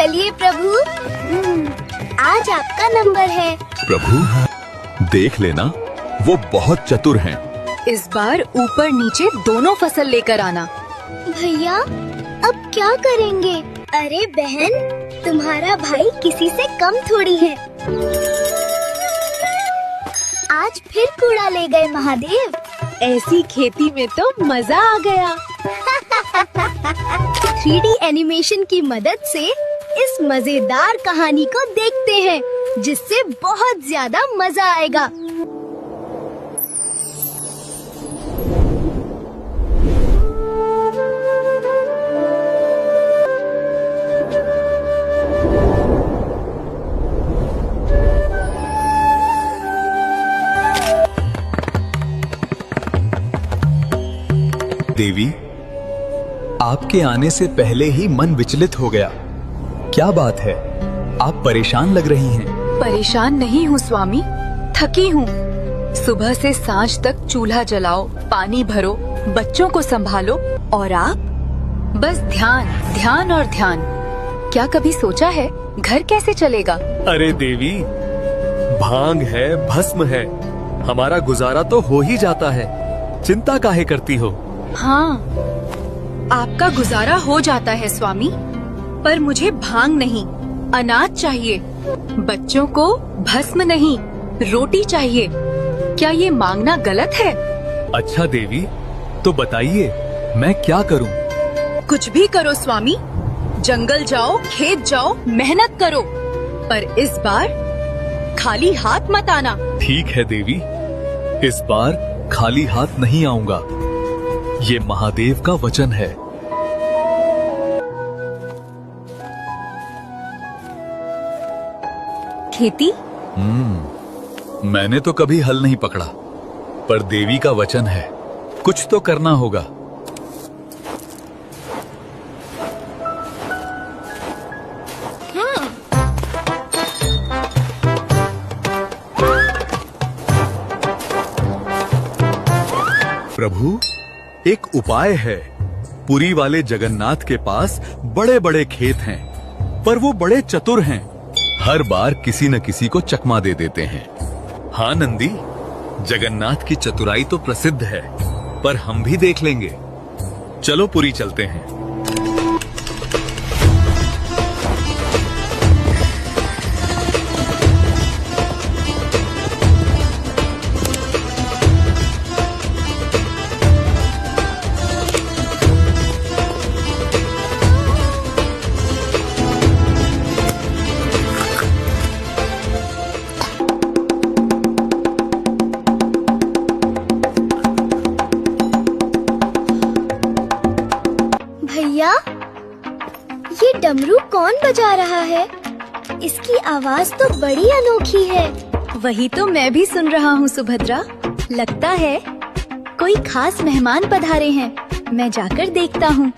चलिए प्रभु, आज आपका नंबर है। प्रभु देख लेना, वो बहुत चतुर हैं। इस बार ऊपर नीचे दोनों फसल लेकर आना। भैया अब क्या करेंगे? अरे बहन, तुम्हारा भाई किसी से कम थोड़ी है। आज फिर कूड़ा ले गए महादेव। ऐसी खेती में तो मजा आ गया। 3D एनिमेशन की मदद से इस मजेदार कहानी को देखते हैं, जिससे बहुत ज्यादा मजा आएगा। देवी, आपके आने से पहले ही मन विचलित हो गया। क्या बात है, आप परेशान लग रही हैं। परेशान नहीं हूँ स्वामी, थकी हूँ। सुबह से सांझ तक चूल्हा जलाओ, पानी भरो, बच्चों को संभालो, और आप बस ध्यान ध्यान और ध्यान। क्या कभी सोचा है घर कैसे चलेगा? अरे देवी, भांग है, भस्म है, हमारा गुजारा तो हो ही जाता है। चिंता काहे करती हो? हाँ, आपका गुजारा हो जाता है स्वामी, पर मुझे भांग नहीं, अनाज चाहिए। बच्चों को भस्म नहीं, रोटी चाहिए। क्या ये मांगना गलत है? अच्छा देवी, तो बताइए मैं क्या करूं? कुछ भी करो स्वामी, जंगल जाओ, खेत जाओ, मेहनत करो, पर इस बार खाली हाथ मत आना। ठीक है देवी, इस बार खाली हाथ नहीं आऊंगा। ये महादेव का वचन है। खेती? मैंने तो कभी हल नहीं पकड़ा, पर देवी का वचन है, कुछ तो करना होगा। प्रभु, एक उपाय है। पुरी वाले जगन्नाथ के पास बड़े बड़े खेत हैं, पर वो बड़े चतुर हैं। हर बार किसी न किसी को चकमा दे देते हैं। हाँ नंदी, जगन्नाथ की चतुराई तो प्रसिद्ध है, पर हम भी देख लेंगे। चलो पुरी चलते हैं। भैया, ये डमरू कौन बजा रहा है? इसकी आवाज तो बड़ी अनोखी है। वही तो मैं भी सुन रहा हूँ सुभद्रा। लगता है कोई खास मेहमान पधारे हैं। मैं जाकर देखता हूँ।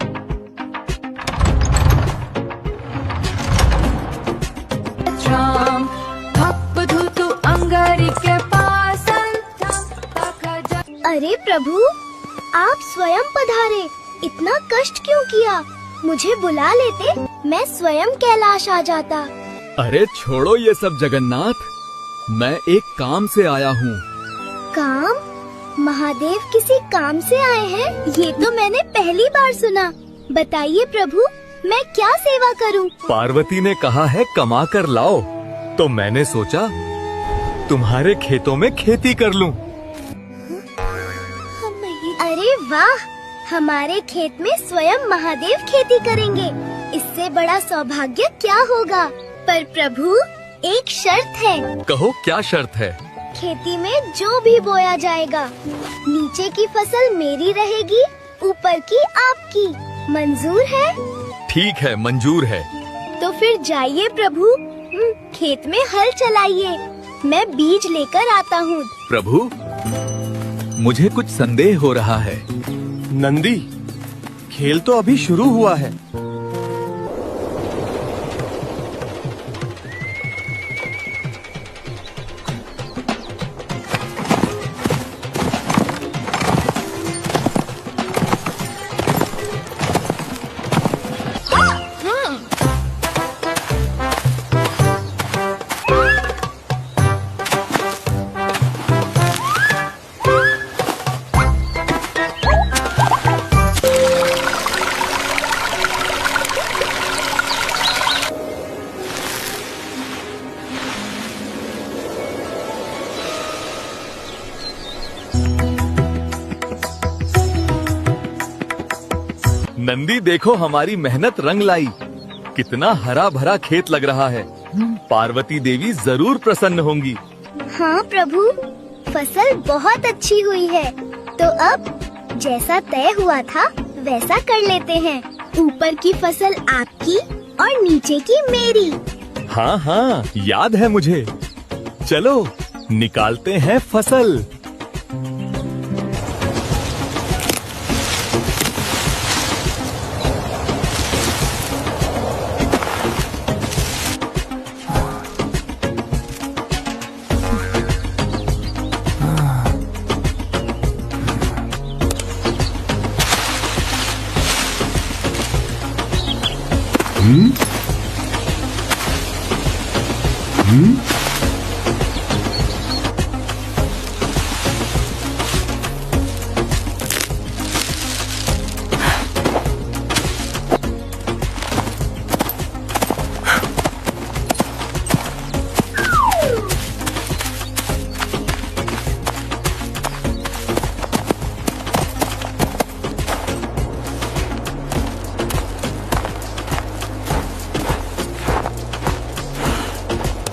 अरे प्रभु, आप स्वयं पधारे। इतना कष्ट क्यों किया? मुझे बुला लेते, मैं स्वयं कैलाश आ जाता। अरे छोड़ो ये सब जगन्नाथ, मैं एक काम से आया हूँ। काम? महादेव किसी काम से आए हैं? ये तो मैंने पहली बार सुना। बताइए प्रभु, मैं क्या सेवा करूँ? पार्वती ने कहा है कमा कर लाओ, तो मैंने सोचा तुम्हारे खेतों में खेती कर लूँ। अरे वाह, हमारे खेत में स्वयं महादेव खेती करेंगे। इससे बड़ा सौभाग्य क्या होगा? पर प्रभु, एक शर्त है। कहो क्या शर्त है? खेती में जो भी बोया जाएगा, नीचे की फसल मेरी रहेगी, ऊपर की आपकी। मंजूर है? ठीक है, मंजूर है। तो फिर जाइए प्रभु, खेत में हल चलाइए। मैं बीज लेकर आता हूँ। प्रभु, मुझे कुछ संदेह हो रहा है। नंदी, खेल तो अभी शुरू हुआ है। नंदी देखो हमारी मेहनत रंग लाई। कितना हरा भरा खेत लग रहा है। पार्वती देवी जरूर प्रसन्न होंगी। हाँ प्रभु, फसल बहुत अच्छी हुई है। तो अब जैसा तय हुआ था वैसा कर लेते हैं। ऊपर की फसल आपकी और नीचे की मेरी। हाँ हाँ, याद है मुझे। चलो निकालते हैं फसल।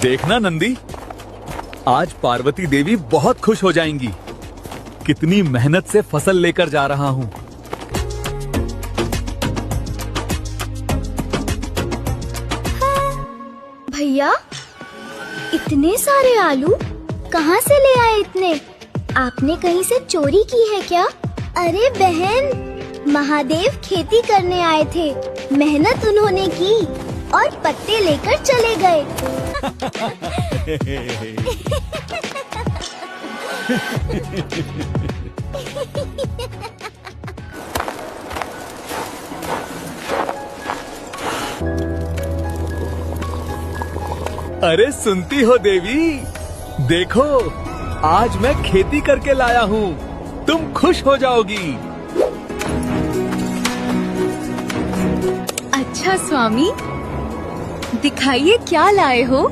देखना नंदी, आज पार्वती देवी बहुत खुश हो जाएंगी। कितनी मेहनत से फसल लेकर जा रहा हूँ। भैया, इतने सारे आलू कहाँ से ले आए इतने? आपने कहीं से चोरी की है क्या? अरे बहन, महादेव खेती करने आए थे। मेहनत उन्होंने की और पत्ते लेकर चले गए। अरे सुनती हो देवी, देखो आज मैं खेती करके लाया हूँ। तुम खुश हो जाओगी। अच्छा स्वामी, दिखाइए क्या लाए हो।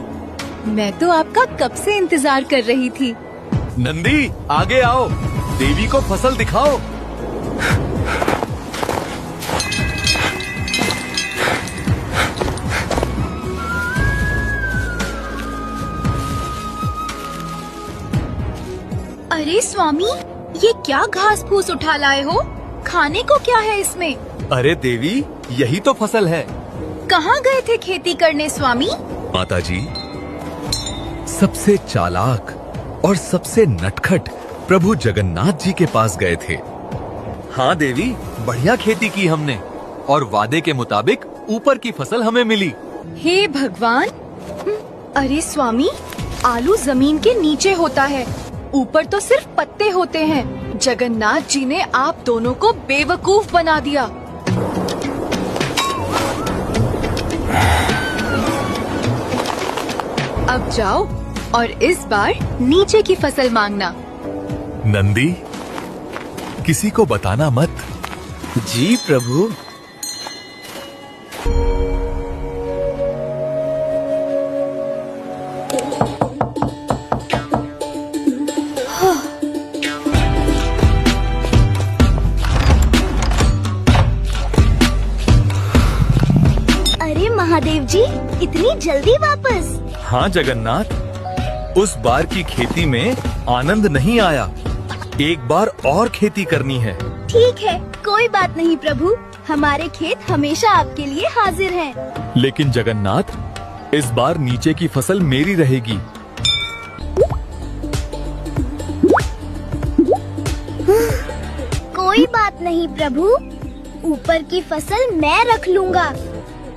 मैं तो आपका कब से इंतजार कर रही थी। नंदी आगे आओ, देवी को फसल दिखाओ। अरे स्वामी, ये क्या घास फूस उठा लाए हो? खाने को क्या है इसमें? अरे देवी, यही तो फसल है। कहाँ गए थे खेती करने स्वामी? माताजी, सबसे चालाक और सबसे नटखट प्रभु जगन्नाथ जी के पास गए थे। हाँ देवी, बढ़िया खेती की हमने और वादे के मुताबिक ऊपर की फसल हमें मिली। हे भगवान! अरे स्वामी, आलू जमीन के नीचे होता है, ऊपर तो सिर्फ पत्ते होते हैं। जगन्नाथ जी ने आप दोनों को बेवकूफ बना दिया। अब जाओ और इस बार नीचे की फसल मांगना। नंदी, किसी को बताना मत। जी प्रभु। अरे महादेव जी, इतनी जल्दी वापस? हाँ जगन्नाथ, उस बार की खेती में आनंद नहीं आया। एक बार और खेती करनी है। ठीक है, कोई बात नहीं प्रभु, हमारे खेत हमेशा आपके लिए हाजिर हैं। लेकिन जगन्नाथ, इस बार नीचे की फसल मेरी रहेगी। कोई बात नहीं प्रभु, ऊपर की फसल मैं रख लूंगा।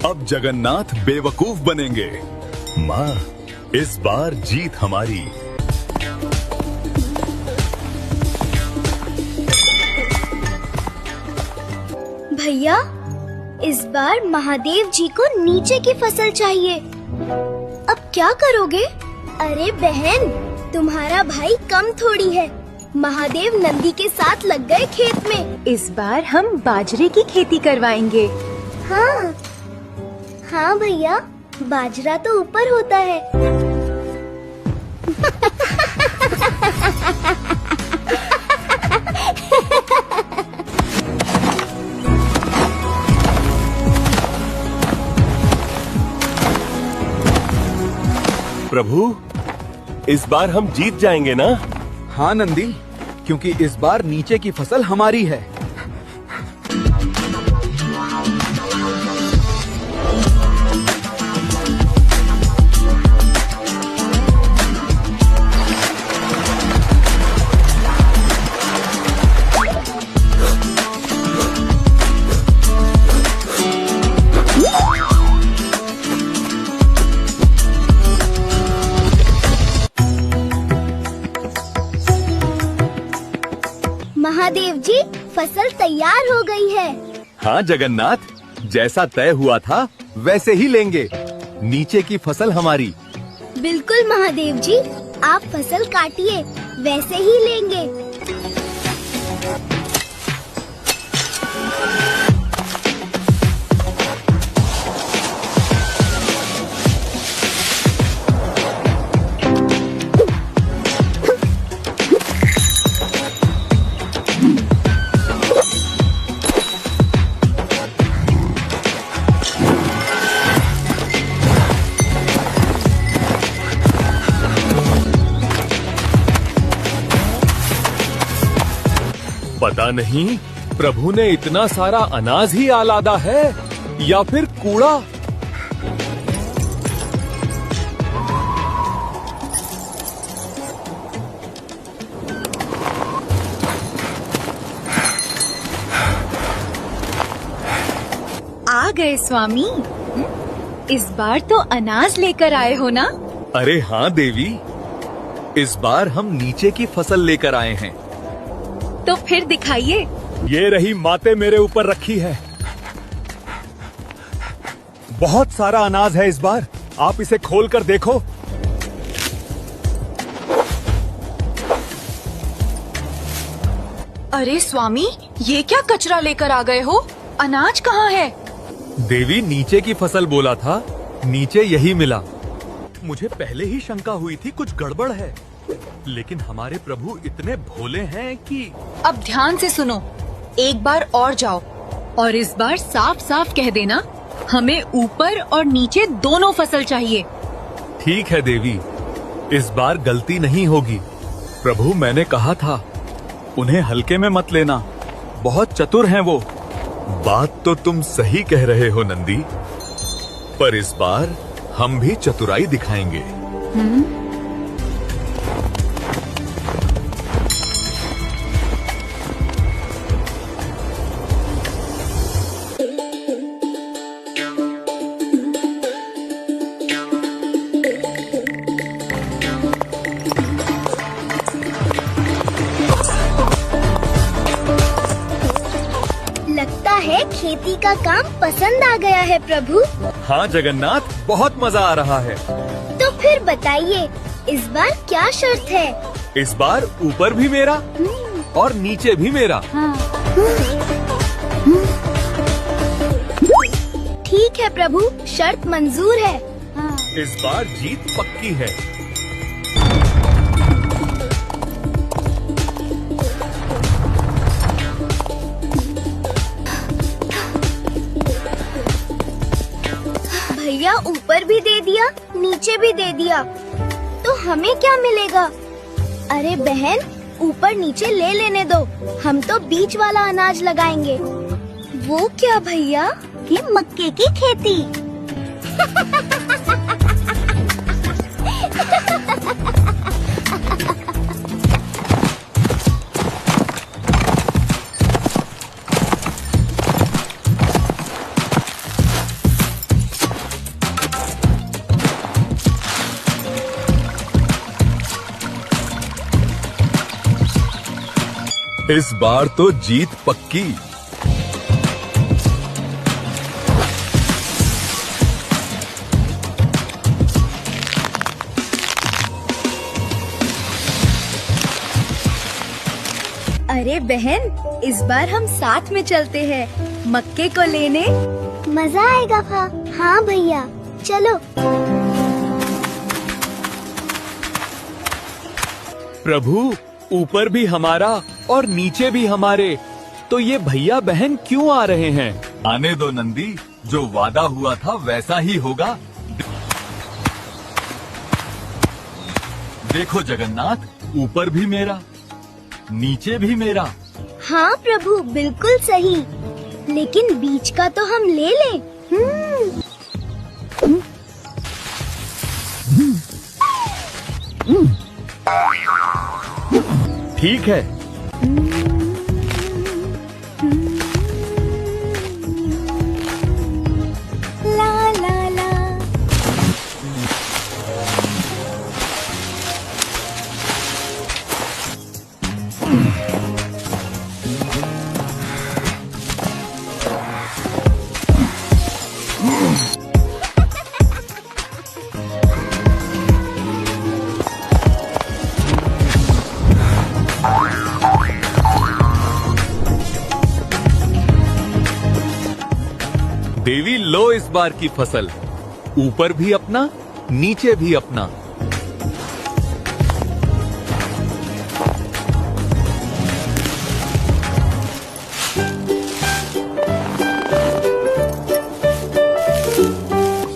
अब जगन्नाथ बेवकूफ बनेंगे। माँ, इस बार जीत हमारी। भैया, इस बार महादेव जी को नीचे की फसल चाहिए। अब क्या करोगे? अरे बहन, तुम्हारा भाई कम थोड़ी है। महादेव नंदी के साथ लग गए खेत में। इस बार हम बाजरे की खेती करवाएंगे। हाँ हाँ भैया, बाजरा तो ऊपर होता है। प्रभु, इस बार हम जीत जाएंगे ना? हाँ नंदी, क्योंकि इस बार नीचे की फसल हमारी है। महादेव जी, फसल तैयार हो गई है। हाँ जगन्नाथ, जैसा तय हुआ था वैसे ही लेंगे। नीचे की फसल हमारी। बिल्कुल महादेव जी, आप फसल काटिए, वैसे ही लेंगे। पता नहीं प्रभु ने इतना सारा अनाज ही आलादा है या फिर कूड़ा। आ गए स्वामी। इस बार तो अनाज लेकर आए हो ना? अरे हाँ देवी, इस बार हम नीचे की फसल लेकर आए हैं। तो फिर दिखाइए। ये रही माते मेरे ऊपर रखी है। बहुत सारा अनाज है इस बार, आप इसे खोल कर देखो। अरे स्वामी, ये क्या कचरा लेकर आ गए हो? अनाज कहाँ है? देवी, नीचे की फसल बोला था, नीचे यही मिला। मुझे पहले ही शंका हुई थी कुछ गड़बड़ है, लेकिन हमारे प्रभु इतने भोले हैं कि। अब ध्यान से सुनो, एक बार और जाओ और इस बार साफ साफ कह देना, हमें ऊपर और नीचे दोनों फसल चाहिए। ठीक है देवी, इस बार गलती नहीं होगी। प्रभु, मैंने कहा था उन्हें हल्के में मत लेना, बहुत चतुर हैं वो। बात तो तुम सही कह रहे हो नंदी, पर इस बार हम भी चतुराई दिखाएंगे। लगता है खेती का काम पसंद आ गया है प्रभु। हाँ जगन्नाथ, बहुत मजा आ रहा है। तो फिर बताइए, इस बार क्या शर्त है? इस बार ऊपर भी मेरा और नीचे भी मेरा। ठीक है प्रभु, शर्त मंजूर है। इस बार जीत पक्की है। भैया ऊपर भी दे दिया, नीचे भी दे दिया, तो हमें क्या मिलेगा? अरे बहन, ऊपर नीचे ले लेने दो, हम तो बीच वाला अनाज लगाएंगे। वो क्या भैया? ये मक्के की खेती। इस बार तो जीत पक्की। अरे बहन, इस बार हम साथ में चलते हैं मक्के को लेने। मजा आएगा हाँ भैया, चलो। प्रभु, ऊपर भी हमारा और नीचे भी हमारे, तो ये भैया बहन क्यों आ रहे हैं? आने दो नंदी, जो वादा हुआ था वैसा ही होगा। देखो जगन्नाथ, ऊपर भी मेरा, नीचे भी मेरा। हाँ प्रभु, बिल्कुल सही। लेकिन बीच का तो हम ले लें। ठीक है। ला ला ला। देवी, लो इस बार की फसल, ऊपर भी अपना, नीचे भी अपना।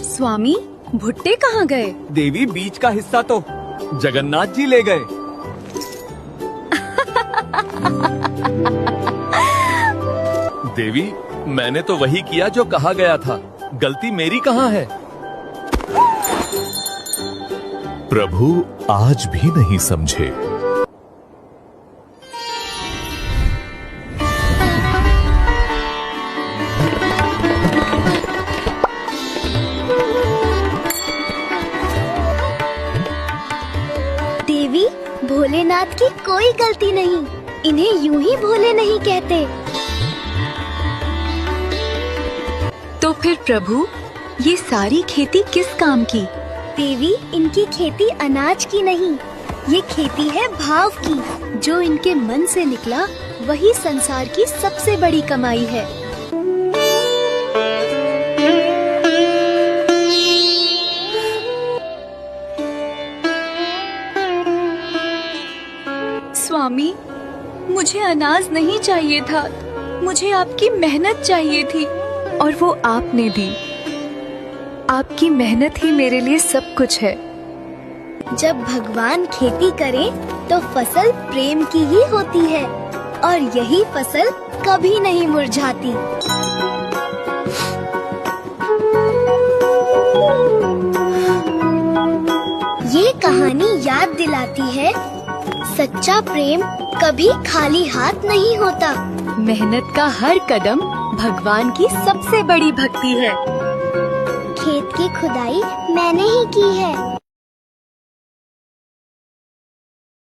स्वामी, भुट्टे कहाँ गए? देवी, बीच का हिस्सा तो जगन्नाथ जी ले गए। देवी, मैंने तो वही किया जो कहा गया था। गलती मेरी कहाँ है? प्रभु आज भी नहीं समझे। देवी, भोलेनाथ की कोई गलती नहीं। इन्हें यूं ही भोले नहीं कहते। तो फिर प्रभु, ये सारी खेती किस काम की? देवी, इनकी खेती अनाज की नहीं, ये खेती है भाव की। जो इनके मन से निकला वही संसार की सबसे बड़ी कमाई है। स्वामी, मुझे अनाज नहीं चाहिए था, मुझे आपकी मेहनत चाहिए थी और वो आपने दी। आपकी मेहनत ही मेरे लिए सब कुछ है। जब भगवान खेती करें तो फसल प्रेम की ही होती है और यही फसल कभी नहीं मुरझाती। ये कहानी याद दिलाती है, सच्चा प्रेम कभी खाली हाथ नहीं होता। मेहनत का हर कदम भगवान की सबसे बड़ी भक्ति है। खेत की खुदाई मैंने ही की है।